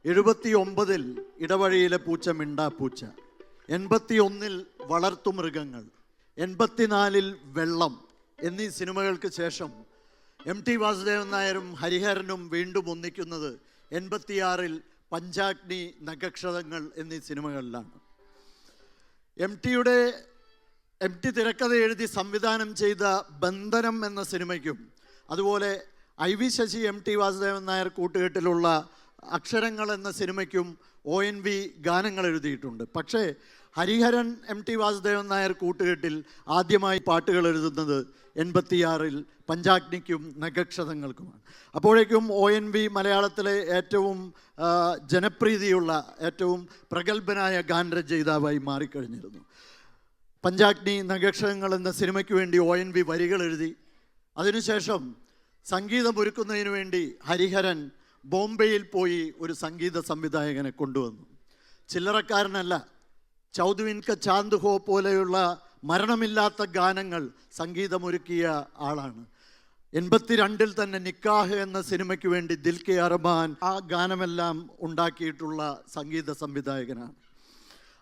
79-ൽ ഇടവഴിയിലെ പൂച്ച മിണ്ടാപ്പൂച്ച, 81-ൽ വളർത്തുമൃഗങ്ങൾ, 84-ൽ വെള്ളം എന്നീ സിനിമകൾക്ക് ശേഷം MT വാസുദേവൻ നായരും ഹരിഹരനും വീണ്ടും ഒന്നിക്കുന്നത് 86-ൽ പഞ്ചാഗ്നി, നഖക്ഷതങ്ങൾ എന്നീ സിനിമകളിലാണ്. MT തിരക്കഥ എഴുതി സംവിധാനം ചെയ്ത ബന്ധനം എന്ന സിനിമയ്ക്കും അതുപോലെ IV ശശി MT വാസുദേവൻ നായർ കൂട്ടുകെട്ടിലുള്ള അക്ഷരങ്ങൾ എന്ന സിനിമയ്ക്കും ONV ഗാനങ്ങൾ എഴുതിയിട്ടുണ്ട്. പക്ഷേ ഹരിഹരൻ MT വാസുദേവൻ നായർ കൂട്ടുകെട്ടിൽ ആദ്യമായി പാട്ടുകൾ എഴുതുന്നത് 86-ൽ പഞ്ചാഗ്നിക്കും നഖക്ഷതങ്ങൾക്കുമാണ്. അപ്പോഴേക്കും ONV മലയാളത്തിലെ ഏറ്റവും ജനപ്രീതിയുള്ള, ഏറ്റവും പ്രഗത്ഭനായ ഗാനരചയിതാവായി മാറിക്കഴിഞ്ഞിരുന്നു. പഞ്ചാഗ്നി, നഖക്ഷതങ്ങൾ എന്ന സിനിമയ്ക്ക് വേണ്ടി ONV വരികൾ എഴുതി. അതിനുശേഷം സംഗീതമൊരുക്കുന്നതിന് വേണ്ടി ഹരിഹരൻ ബോംബെയിൽ പോയി ഒരു സംഗീത സംവിധായകനെ കൊണ്ടുവന്നു. ചില്ലറക്കാരനല്ല. ചൗദ്വീൻ ക ചാന്ദ് ഹോ പോലെയുള്ള മരണമില്ലാത്ത ഗാനങ്ങൾ സംഗീതമൊരുക്കിയ ആളാണ്. 82-ൽ തന്നെ നിക്കാഹ് എന്ന സിനിമയ്ക്ക് വേണ്ടി ദിൽ കെ അർമാൻ, ആ ഗാനമെല്ലാം ഉണ്ടാക്കിയിട്ടുള്ള സംഗീത സംവിധായകനാണ്.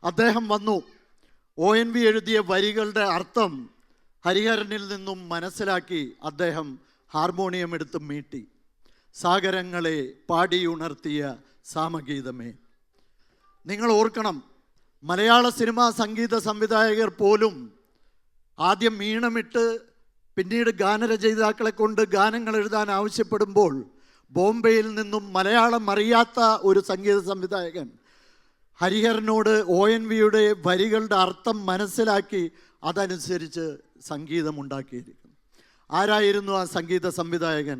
അദ്ദേഹം വന്നു. ONV എഴുതിയ വരികളുടെ അർത്ഥം ഹരിഹരനിൽ നിന്നും മനസ്സിലാക്കി അദ്ദേഹം ഹാർമോണിയം എടുത്ത് മീട്ടി. സാഗരങ്ങളെ പാടിയുണർത്തിയ സാമഗീതമേ. നിങ്ങൾ ഓർക്കണം, മലയാള സിനിമാ സംഗീത സംവിധായകർ പോലും ആദ്യം ഈണമിട്ട് പിന്നീട് ഗാനരചയിതാക്കളെ കൊണ്ട് ഗാനങ്ങൾ എഴുതാൻ ആവശ്യപ്പെടുമ്പോൾ ബോംബെയിൽ നിന്നും മലയാളം അറിയാത്ത ഒരു സംഗീത സംവിധായകൻ ഹരിഹരനോട് ONVയുടെ വരികളുടെ അർത്ഥം മനസ്സിലാക്കി അതനുസരിച്ച് സംഗീതമുണ്ടാക്കിയിരിക്കുന്നു. ആരായിരുന്നു ആ സംഗീത സംവിധായകൻ?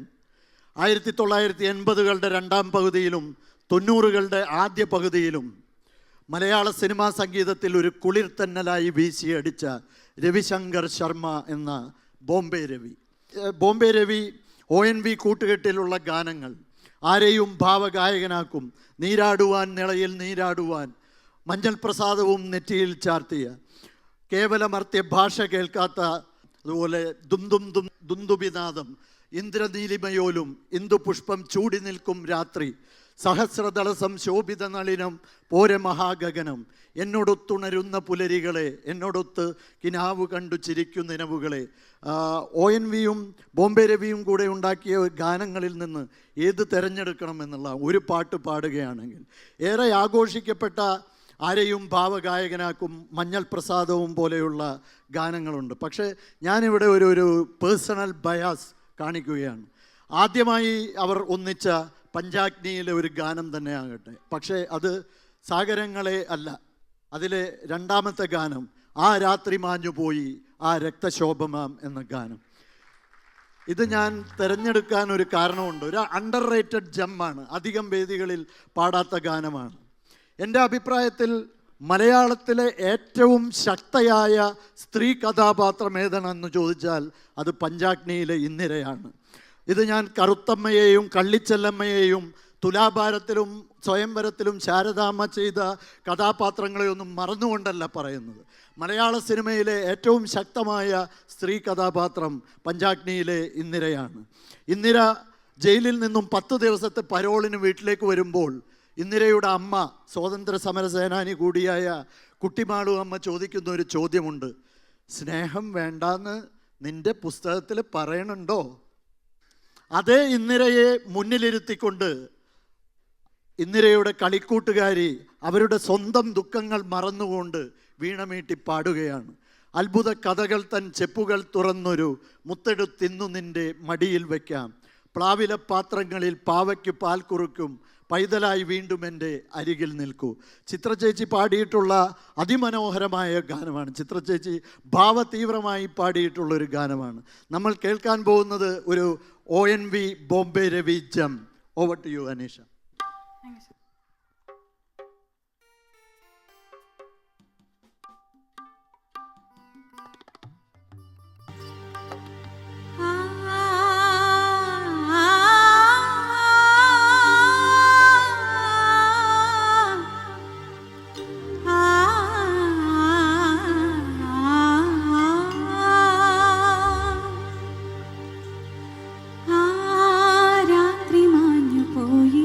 1980-കളുടെ രണ്ടാം പകുതിയിലും 90-കളുടെ ആദ്യ പകുതിയിലും മലയാള സിനിമാ സംഗീതത്തിൽ ഒരു കുളിർത്തന്നലായി വീശിയടിച്ച രവിശങ്കർ ശർമ്മ എന്ന ബോംബെ രവി ONV കൂട്ടുകെട്ടിലുള്ള ഗാനങ്ങൾ ആരെയും ഭാവഗായകനാക്കും. നീരാടുവാൻ നിളയിൽ നീരാടുവാൻ, മഞ്ഞൾ പ്രസാദവും നെറ്റിയിൽ ചാർത്തിയ, കേവലമർത്തിയ ഭാഷ കേൾക്കാത്ത, അതുപോലെ ദുന്ദുബിനാദം, ഇന്ദ്രനീലിമയോലും ഇന്ദുപുഷ്പം ചൂടി നിൽക്കും രാത്രി, സഹസ്രദളസം ശോഭിത നളിനം പോരെ മഹാഗഗനം, എന്നോടൊത്തുണരുന്ന പുലരികളെ, എന്നോടൊത്ത് കിനാവ് കണ്ടു ചിരിക്കും നിലവുകളെ. ONVയും ബോംബെ രവിയും കൂടെ ഉണ്ടാക്കിയ ഗാനങ്ങളിൽ നിന്ന് ഏത് തിരഞ്ഞെടുക്കണം എന്നുള്ള ഒരു പാട്ട് പാടുകയാണെങ്കിൽ ഏറെ ആഘോഷിക്കപ്പെട്ട ആരെയും ഭാവഗായകനാക്കും, മഞ്ഞൾ പ്രസാദവും പോലെയുള്ള ഗാനങ്ങളുണ്ട്. പക്ഷേ ഞാനിവിടെ ഒരു പേഴ്സണൽ ബയാസ് കാണിക്കുകയാണ്. ആദ്യമായി അവർ ഒന്നിച്ച പഞ്ചാഗ്നിയിലെ ഒരു ഗാനം തന്നെ ആകട്ടെ, പക്ഷേ അത് സാഗരങ്ങളെ അല്ല. അതിലെ രണ്ടാമത്തെ ഗാനം, ആ രാത്രി മാഞ്ഞുപോയി ആ രക്തശോഭമാം എന്ന ഗാനം. ഇത് ഞാൻ തിരഞ്ഞെടുക്കാൻ ഒരു കാരണമുണ്ട്. ഒരു അണ്ടർ റേറ്റഡ് ജമ്മാണ്, അധികം വേദികളിൽ പാടാത്ത ഗാനമാണ്. എൻ്റെ അഭിപ്രായത്തിൽ മലയാളത്തിലെ ഏറ്റവും ശക്തയായ സ്ത്രീ കഥാപാത്രം ഏതാണെന്ന് ചോദിച്ചാൽ അത് പഞ്ചാഗ്നിയിലെ ഇന്ദിരയാണ്. ഇത് ഞാൻ കറുത്തമ്മയെയും കള്ളിച്ചെല്ലമ്മയെയും തുലാഭാരത്തിലും സ്വയംവരത്തിലും ശാരദാമ്മ ചെയ്ത കഥാപാത്രങ്ങളെയൊന്നും മറന്നുകൊണ്ടല്ല പറയുന്നത്. മലയാള സിനിമയിലെ ഏറ്റവും ശക്തമായ സ്ത്രീ കഥാപാത്രം പഞ്ചാഗ്നിയിലെ ഇന്ദിരയാണ്. ഇന്ദിര ജയിലിൽ നിന്നും 10 ദിവസത്തെ പരോളിന് വീട്ടിലേക്ക് വരുമ്പോൾ ഇന്ദിരയുടെ അമ്മ, സ്വാതന്ത്ര്യ സമര സേനാനി കൂടിയായ കുട്ടിമാളു അമ്മ ചോദിക്കുന്ന ഒരു ചോദ്യമുണ്ട്. സ്നേഹം വേണ്ടാന്ന് നിന്റെ പുസ്തകത്തിൽ പറയണുണ്ടോ? അതേ ഇന്ദിരയെ മുന്നിലിരുത്തിക്കൊണ്ട് ഇന്ദിരയുടെ കളിക്കൂട്ടുകാരി അവരുടെ സ്വന്തം ദുഃഖങ്ങൾ മറന്നുകൊണ്ട് വീണമീട്ടി പാടുകയാണ്. അത്ഭുത കഥകൾ തൻ ചെപ്പുകൾ തുറന്നൊരു മുത്തെടുത്തിന്നു നിന്റെ മടിയിൽ വയ്ക്കാം, പ്ലാവില പാത്രങ്ങളിൽ പാവയ്ക്ക് പാൽ കുറുക്കും, പൈതലായി വീണ്ടും എൻ്റെ അരികിൽ നിൽക്കൂ. ചിത്രചേച്ചി പാടിയിട്ടുള്ള അതിമനോഹരമായ ഗാനമാണ്. ചിത്രചേച്ചി ഭാവതീവ്രമായി പാടിയിട്ടുള്ളൊരു ഗാനമാണ്. നമ്മൾ കേൾക്കാൻ പോകുന്നത് ഒരു ONV ബോംബെ രവി ജം. Over to you Anisha. രാത്രി മാഞ്ഞു പോയി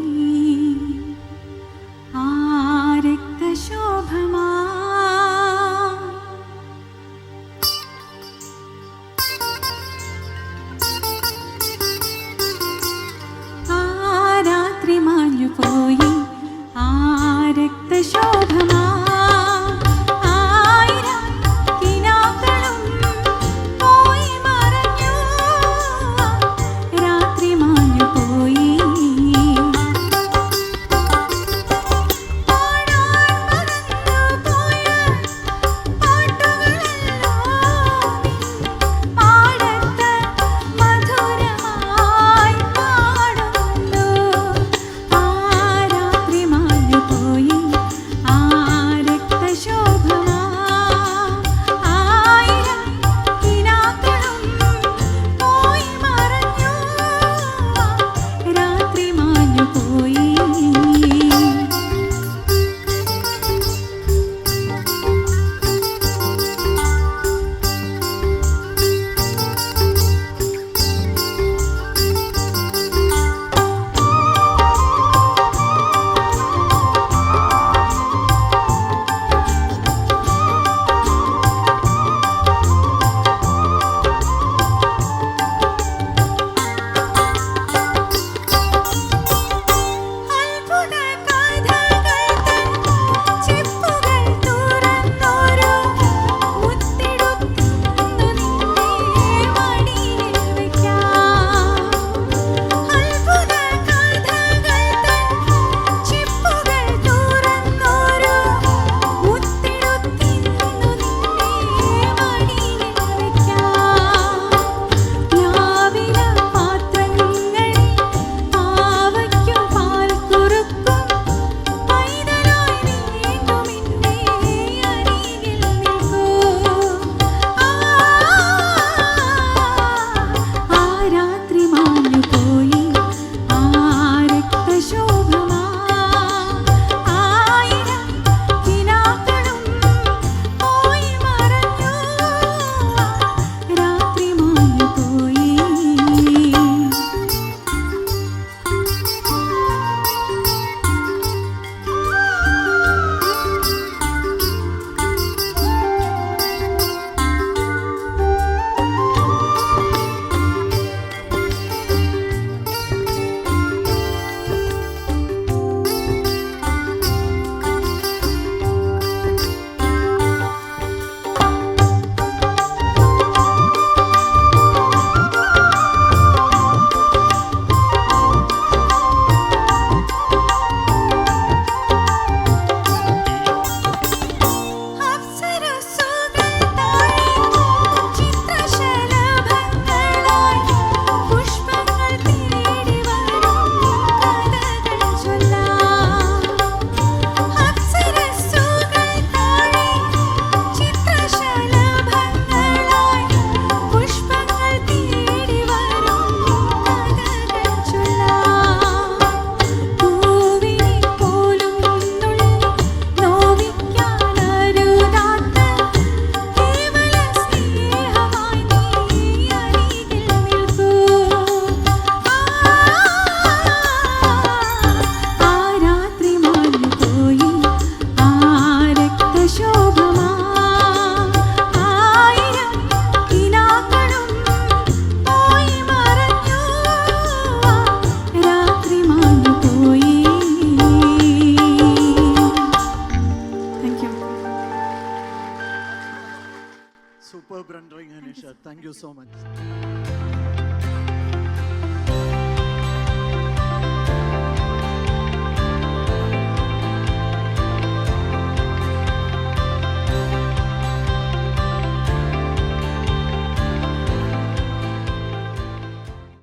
superb rendering, Anisha. Thank you so much.